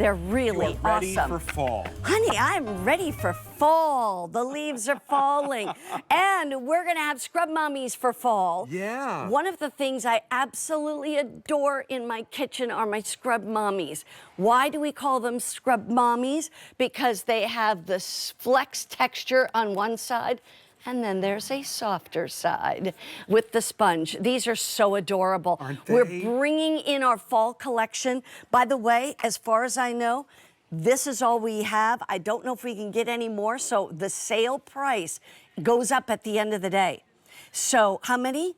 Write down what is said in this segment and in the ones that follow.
They're really You're ready awesome. for fall. Honey, I'm ready for fall. The leaves are falling. And we're gonna have scrub mommies for fall. Yeah. One of the things I absolutely adore in my kitchen are my scrub mommies. Why do we call them scrub mommies? Because they have this flex texture on one side, and then there's a softer side with the sponge. These are so adorable. Aren't they? We're bringing in our fall collection. By the way, as far as I know, this is all we have. I don't know if we can get any more, so the sale price goes up at the end of the day. So how many?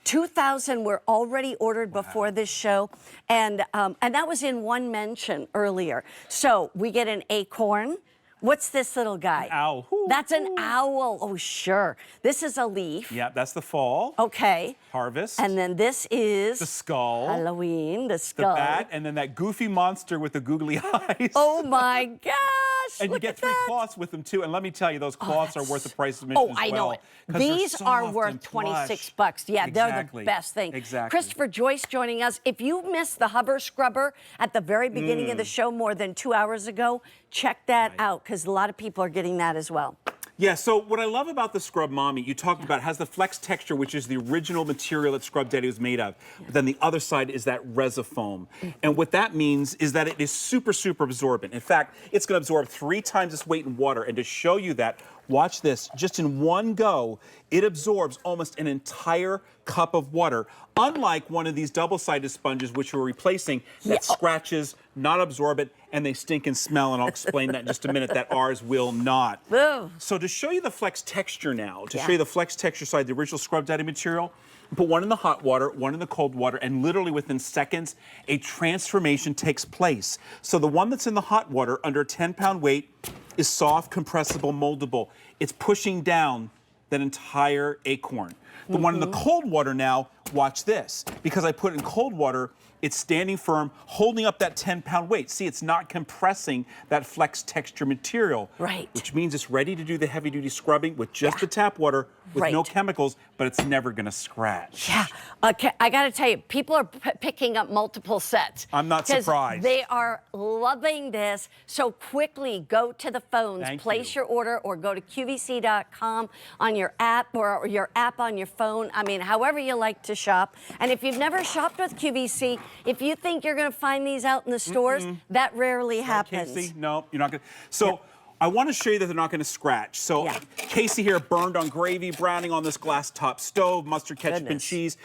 2,000 were already ordered before this show, and that was in one mention earlier. So we get an acorn. What's this little guy? An owl. That's an owl. Oh, sure. This is a leaf. Yeah, that's the fall. Okay. Harvest. And then this is the skull. Halloween, the skull. The bat, and then that goofy monster with the googly eyes. Oh my gosh! And you get 3 cloths with them too. And let me tell you, those cloths are worth the price of admission as well. I know it. 'Cause they're These are soft worth and 26 plush. bucks. Yeah, they're Exactly. the best thing. Exactly. Christopher Joyce joining us. If you missed the hover scrubber at the very beginning of the show more than 2 hours ago, check that out, because a lot of people are getting that as well. Yeah, so what I love about the Scrub Mommy, you talked about, it has the flex texture, which is the original material that Scrub Daddy was made of. But then the other side is that Resifoam. And what that means is that it is super, super absorbent. In fact, it's going to absorb 3 times its weight in water. And to show you that, watch this. Just in one go, it absorbs almost an entire cup of water, unlike one of these double-sided sponges, which we're replacing, that scratches, not absorbent, and they stink and smell. And I'll explain that in just a minute, that ours will not. Whoa. So to show you the flex texture now, to show you the flex texture side, the original Scrub Daddy material, put one in the hot water, one in the cold water, and literally within seconds, a transformation takes place. So the one that's in the hot water, under a 10-pound weight, is soft, compressible, moldable. It's pushing down that entire acorn. The one in the cold water now, watch this. Because I put it in cold water, it's standing firm, holding up that 10-pound weight. See, it's not compressing that flex texture material. Right. Which means it's ready to do the heavy-duty scrubbing with just the tap water, with no chemicals, but it's never gonna scratch. Yeah, okay, I gotta tell you, people are picking up multiple sets. I'm not surprised. They are loving this. So quickly go to the phones, place your order, or go to QVC.com on your app, or your app on your phone. I mean, however you like to shop. And if you've never shopped with QVC, if you think you're gonna find these out in the stores, that rarely happens. Casey, no, you're not gonna. So. I want to show you that they're not going to scratch. So Casey here burned on gravy, browning on this glass top stove, mustard, ketchup, and cheese.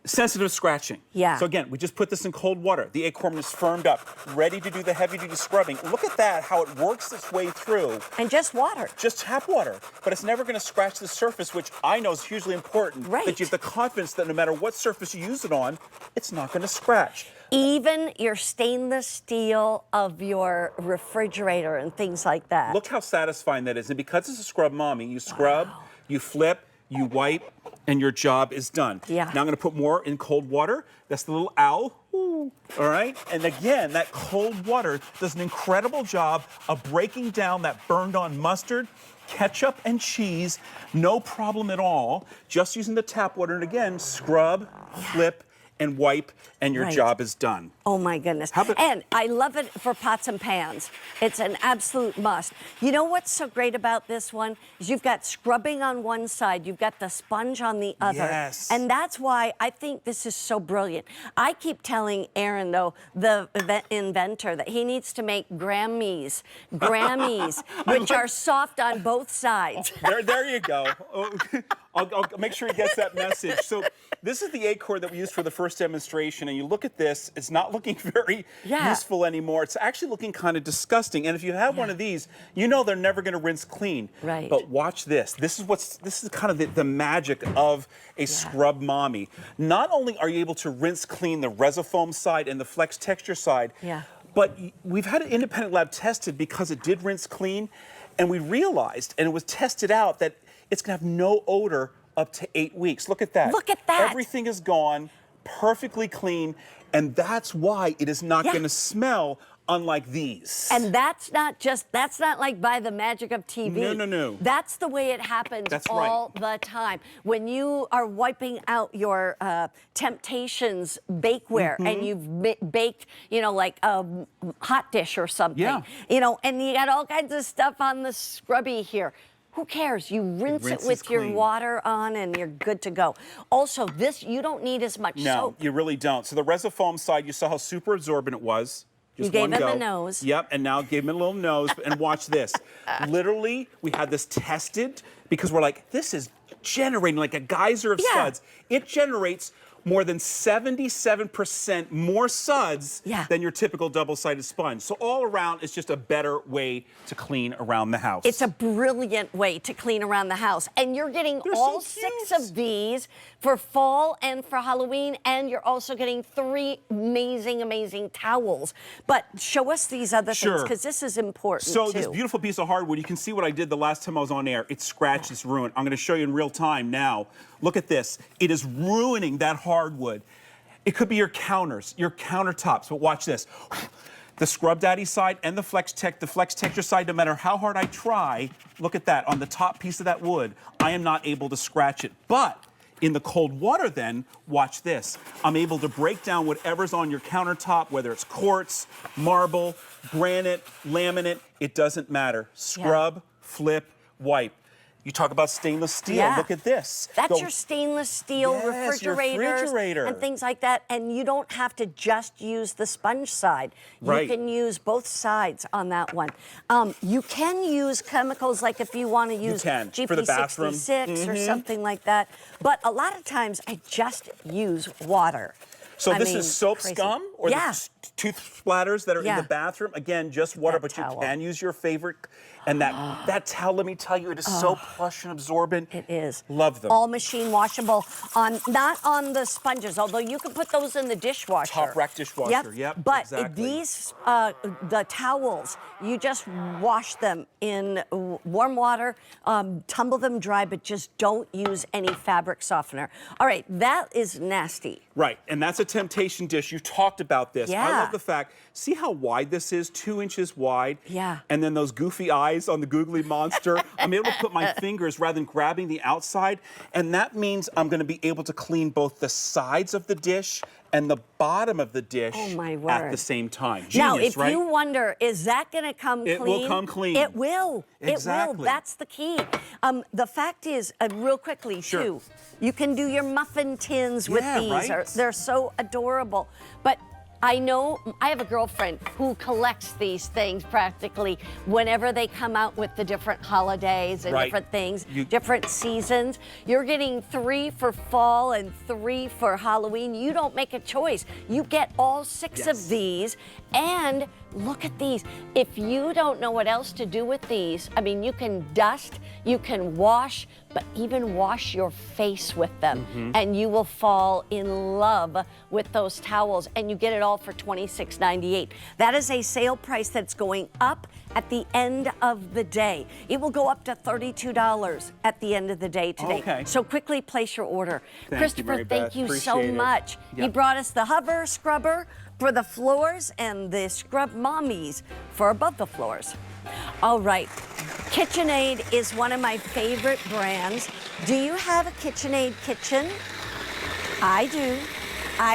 Sensitive scratching. Yeah. So again, we just put this in cold water. The acorn is firmed up, ready to do the heavy-duty scrubbing. Look at that, how it works its way through. And just water. Just tap water. But it's never going to scratch the surface, which I know is hugely important. Right. That you have the confidence that no matter what surface you use it on, it's not going to scratch. Even your stainless steel of your refrigerator and things like that. Look how satisfying that is. And because it's a Scrub Mommy, you scrub, you flip, you wipe, and your job is done. Yeah. Now I'm going to put more in cold water. That's the little owl. Ooh. All right? And again, that cold water does an incredible job of breaking down that burned on mustard, ketchup, and cheese. No problem at all. Just using the tap water. And again, scrub, flip, and wipe, and your job is done. Oh my goodness. And I love it for pots and pans. It's an absolute must. You know what's so great about this one is you've got scrubbing on one side, you've got the sponge on the other. Yes. And that's why I think this is so brilliant. I keep telling Aaron, though, the inventor, that he needs to make Grammys, which are soft on both sides. There you go. I'll make sure he gets that message. So this is the acorn that we used for the first demonstration, and you look at this, it's not looking very useful anymore. It's actually looking kind of disgusting. And if you have one of these, you know they're never going to rinse clean. Right. But watch this. This is kind of the magic of a Scrub Mommy. Not only are you able to rinse clean the Resifoam side and the flex texture side, but we've had an independent lab tested because it did rinse clean, and we realized, and it was tested out, that it's going to have no odor up to 8 weeks. Look at that. Look at that. Everything is gone, perfectly clean, and that's why it is not going to smell unlike these. And that's not like by the magic of TV. No, no, no. That's the way it happens all the time. When you are wiping out your Temptations bakeware and you've baked, you know, like a hot dish or something, you know, and you got all kinds of stuff on the scrubby here. Who cares? You rinse it with your water on and you're good to go. Also, this, you don't need as much soap. No, you really don't. So the Resofoam side, you saw how super absorbent it was. Just you gave him go. a nose. Yep, and now gave him a little nose. And watch this. Literally, we had this tested because we're like, this is generating like a geyser of suds. It generates more than 77% more suds than your typical double-sided sponge. So all around, it's just a better way to clean around the house. It's a brilliant way to clean around the house. And you're getting all 6 of these for fall and for Halloween, and you're also getting 3 amazing, amazing towels. But show us these other things, because this is important, So this beautiful piece of hardwood, you can see what I did the last time I was on air. It's scratched, it's ruined. I'm gonna show you in real time now. Look at this. It is ruining that hardwood. It could be your counters, your countertops, but watch this. The Scrub Daddy side and the Flex Texture side, no matter how hard I try, look at that. On the top piece of that wood, I am not able to scratch it. But in the cold water then, watch this. I'm able to break down whatever's on your countertop, whether it's quartz, marble, granite, laminate, it doesn't matter. Scrub, flip, wipe. You talk about stainless steel. Look at this. That's your stainless steel refrigerator and things like that. And you don't have to just use the sponge side. You can use both sides on that one. You can use chemicals, like if you want to use GP66 or something like that. But a lot of times I just use water. So this is soap scum or the tooth splatters that are in the bathroom. Again, just water, but you can use your favorite. And that towel, let me tell you, it is so plush and absorbent. It is. Love them. All machine washable, not on the sponges, although you can put those in the dishwasher. Top rack dishwasher, But these, the towels, you just wash them in warm water, tumble them dry, but just don't use any fabric softener. All right, that is nasty. Right, and that's a temptation dish. You talked about this. I love the fact, see how wide this is? 2 inches wide. Yeah. And then those goofy eyes on the googly monster. I'm able to put my fingers rather than grabbing the outside, and that means I'm going to be able to clean both the sides of the dish and the bottom of the dish at the same time. Genius, now, if right? you wonder, is that going to come clean? It will come clean. It will. Exactly. It will. That's the key. The fact is, real quickly, too, you can do your muffin tins with these. They're so adorable. But I know, I have a girlfriend who collects these things practically whenever they come out with the different holidays and different things, different seasons. You're getting 3 for fall and 3 for Halloween. You don't make a choice. You get all 6 of these, and look at these. If you don't know what else to do with these, I mean, you can dust, you can wash, but even wash your face with them, and you will fall in love with those towels, and you get it all for $26.98. That is a sale price that's going up at the end of the day. It will go up to $32 at the end of the day today. So quickly place your order. Christopher, thank you so much. He brought us the hover scrubber for the floors and the scrub mommies for above the floors. All right, KitchenAid is one of my favorite brands. Do you have a KitchenAid kitchen? I do.